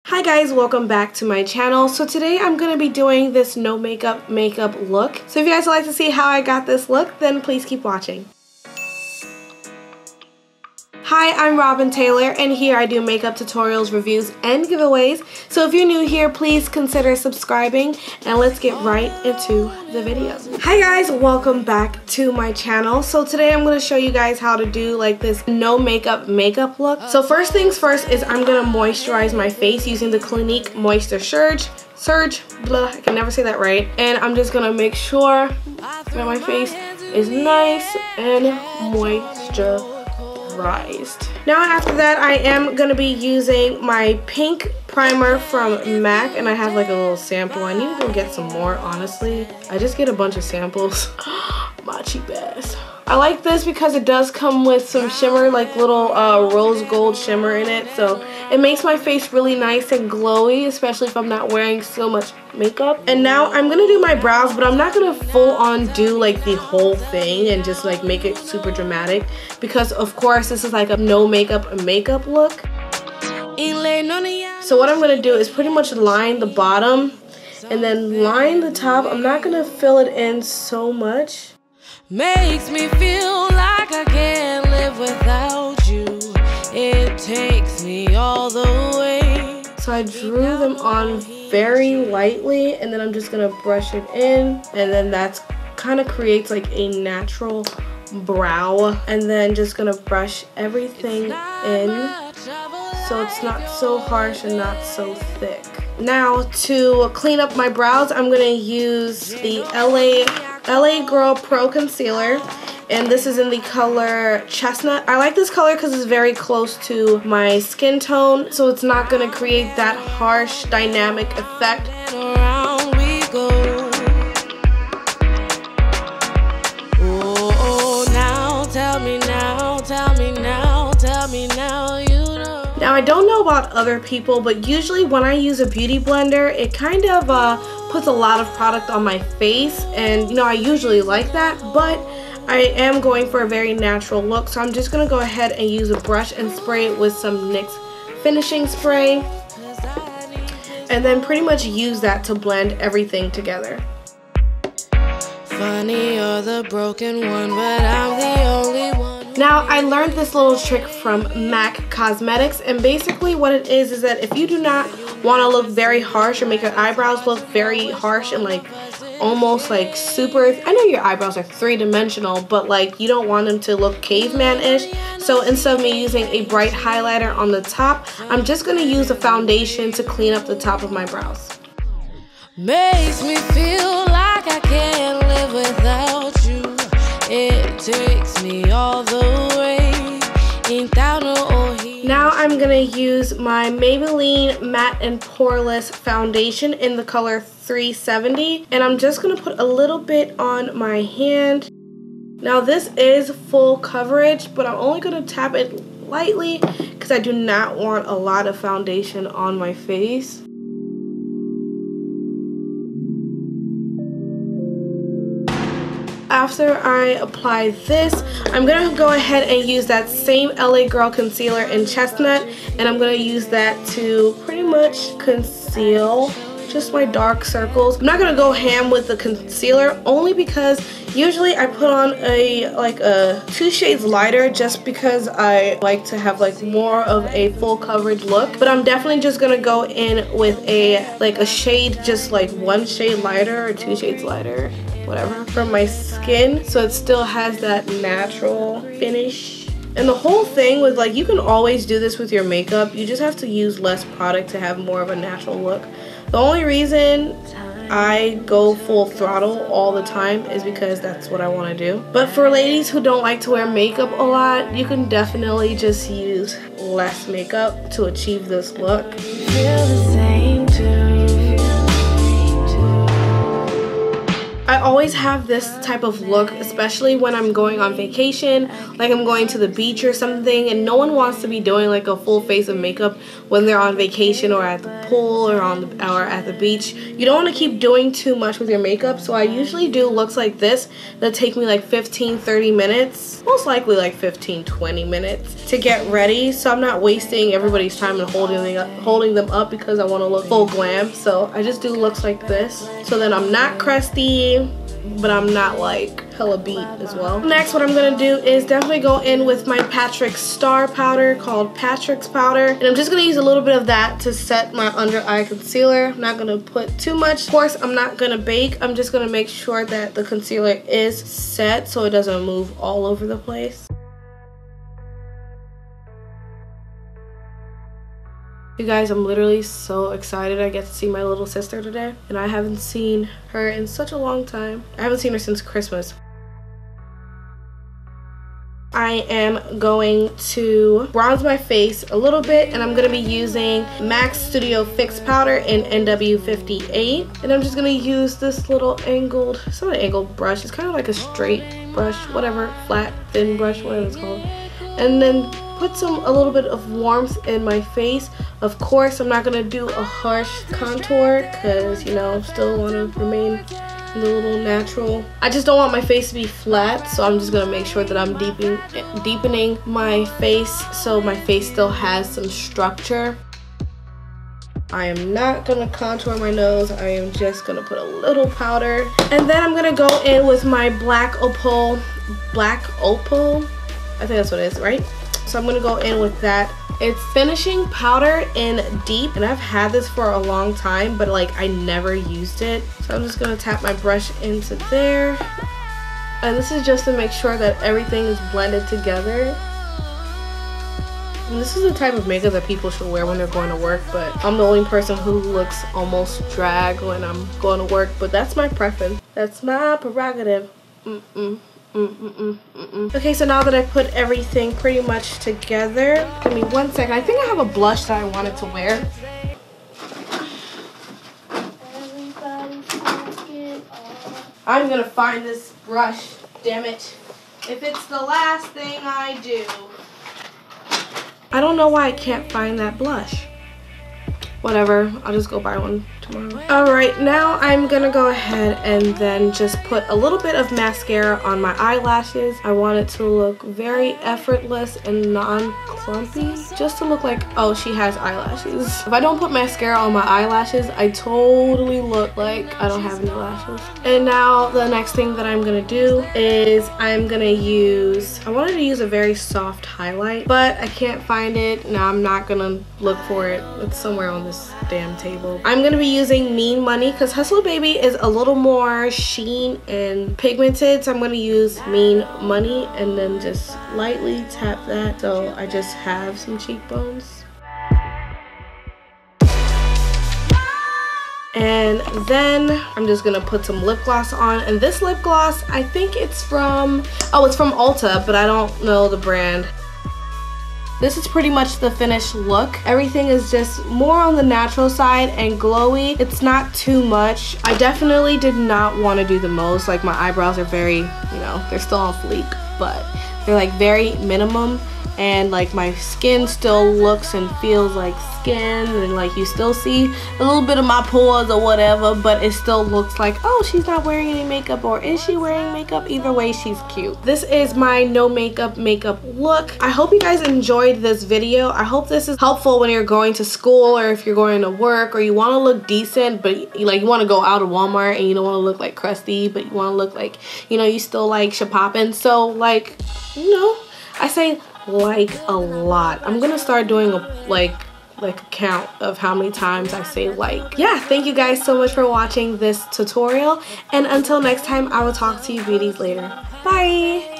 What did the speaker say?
Hi guys, welcome back to my channel. So today I'm going to be doing this no makeup look. So if you guys would like to see how I got this look, then please keep watching. Hi, I'm Robin Taylor, and here I do makeup tutorials, reviews, and giveaways. So if you're new here, please consider subscribing, and let's get right into the video. Hi guys, welcome back to my channel. So today I'm going to show you guys how to do like this no makeup look. So first things first is I'm going to moisturize my face using the Clinique Moisture Surge, I can never say that right. And I'm just going to make sure that my face is nice and moisturized. Now after that, I am going to be using my pink primer from MAC, and I have like a little sample. I need to go get some more, honestly. I just get a bunch of samples. My cheap ass. I like this because it does come with some shimmer, like little rose gold shimmer in it, so it makes my face really nice and glowy, especially if I'm not wearing so much makeup. And now I'm gonna do my brows, but I'm not gonna full on do like the whole thing and just like make it super dramatic, because of course this is like a no makeup look. So what I'm gonna do is pretty much line the bottom and then line the top. I'm not gonna fill it in so much. Makes me feel like I can't live without you. It takes me all the way. So I drew them on very lightly, and then I'm just gonna brush it in, and then that's kind of creates like a natural brow. And then just gonna brush everything in so it's not so harsh and not so thick. Now to clean up my brows, I'm gonna use the LA Girl Pro Concealer, and this is in the color Chestnut. I like this color because it's very close to my skin tone, so it's not going to create that harsh dynamic effect. Around we go. Oh, now tell me now, tell me now, tell me now, you know. Now I don't know about other people, but usually when I use a beauty blender, it kind of puts a lot of product on my face, and you know, I usually like that, but I am going for a very natural look, so I'm just gonna go ahead and use a brush and spray it with some NYX finishing spray, and then pretty much use that to blend everything together. Funny, you're the broken one, but I'm the only one. Now, I learned this little trick from MAC Cosmetics, and basically what it is that if you do not want to look very harsh or make your eyebrows look very harsh and like almost like super, I know your eyebrows are three-dimensional, but like you don't want them to look caveman-ish, so instead of me using a bright highlighter on the top, I'm just going to use a foundation to clean up the top of my brows. Makes me feel like I can't live without you. It takes me all the way. Now I'm going to use my Maybelline Matte and Poreless Foundation in the color 370. And I'm just going to put a little bit on my hand. Now this is full coverage, but I'm only going to tap it lightly because I do not want a lot of foundation on my face. After I apply this, I'm going to go ahead and use that same LA Girl concealer in Chestnut, and I'm going to use that to pretty much conceal just my dark circles. I'm not going to go ham with the concealer, only because usually I put on a 2 shades lighter just because I like to have like more of a full coverage look. But I'm definitely just going to go in with a shade, just like 1 shade lighter or 2 shades lighter, whatever, from my skin, so it still has that natural finish. And the whole thing with like, you can always do this with your makeup, you just have to use less product to have more of a natural look. The only reason I go full throttle all the time is because that's what I want to do. But for ladies who don't like to wear makeup a lot, you can definitely just use less makeup to achieve this look. Feel the same too. I always have this type of look, especially when I'm going on vacation, like I'm going to the beach or something, and no one wants to be doing like a full face of makeup when they're on vacation or at the pool or at the beach. You don't want to keep doing too much with your makeup, so I usually do looks like this that take me like 15-30 minutes, most likely like 15-20 minutes to get ready, so I'm not wasting everybody's time and holding them up because I want to look full glam. So I just do looks like this, so then I'm not crusty, but I'm not like hella beat as well. Next, what I'm gonna do is definitely go in with my Patrick's Star powder called Patrick's Powder, and I'm just gonna use a little bit of that to set my under eye concealer. I'm not gonna put too much. Of course, I'm not gonna bake. I'm just gonna make sure that the concealer is set so it doesn't move all over the place. You guys, I'm literally so excited I get to see my little sister today, and I haven't seen her in such a long time. I haven't seen her since Christmas. I am going to bronze my face a little bit, and I'm going to be using MAC Studio Fix powder in NW58, and I'm just going to use this little angled, it's not an angled brush, it's kind of like a straight brush, whatever, flat, thin brush, whatever it's called, and then put a little bit of warmth in my face. Of course, I'm not gonna do a harsh contour because, you know, still want to remain a little natural. I just don't want my face to be flat, so I'm just gonna make sure that I'm deepening my face so my face still has some structure. I am not gonna contour my nose. I am just gonna put a little powder, and then I'm gonna go in with my black opal. I think that's what it is, right? So I'm gonna go in with that. It's finishing powder in Deep, and I've had this for a long time, but like I never used it. So I'm just gonna tap my brush into there. And this is just to make sure that everything is blended together. And this is the type of makeup that people should wear when they're going to work, but I'm the only person who looks almost drag when I'm going to work, but that's my preference. That's my prerogative. Okay, so now that I put everything pretty much together, give me 1 second. I think I have a blush that I wanted to wear. I'm gonna find this brush, damn it. If it's the last thing I do. I don't know why I can't find that blush. Whatever, I'll just go buy one tomorrow. Alright, now I'm gonna go ahead and then just put a little bit of mascara on my eyelashes. I want it to look very effortless and non-clumpy. Just to look like, oh, she has eyelashes. If I don't put mascara on my eyelashes, I totally look like I don't have any lashes. And now the next thing that I'm gonna do is I'm gonna use, I wanted to use a very soft highlight, but I can't find it. Now I'm not gonna look for it. It's somewhere on this damn table. I'm gonna be using Mean Money because Hustle Baby is a little more sheen and pigmented, so I'm gonna use Mean Money and then just lightly tap that so I just have some cheekbones. And then I'm just gonna put some lip gloss on, and this lip gloss, I think it's from, oh, it's from Ulta, but I don't know the brand. This is pretty much the finished look. Everything is just more on the natural side and glowy. It's not too much. I definitely did not want to do the most. Like, my eyebrows are very, you know, they're still on fleek, but they're like very minimum, and like my skin still looks and feels like skin, and like you still see a little bit of my pores or whatever, but it still looks like, oh, she's not wearing any makeup, or is she wearing makeup? Either way, she's cute. This is my no makeup look. I hope you guys enjoyed this video. I hope this is helpful when you're going to school, or if you're going to work, or you want to look decent, but like you want to go out of Walmart and you don't want to look like crusty, but you want to look like, you know, you still like shapoppin'. So like, you know, I say like a lot. I'm gonna start doing a a count of how many times I say like. Yeah, thank you guys so much for watching this tutorial, and until next time, I will talk to you beauties later. Bye.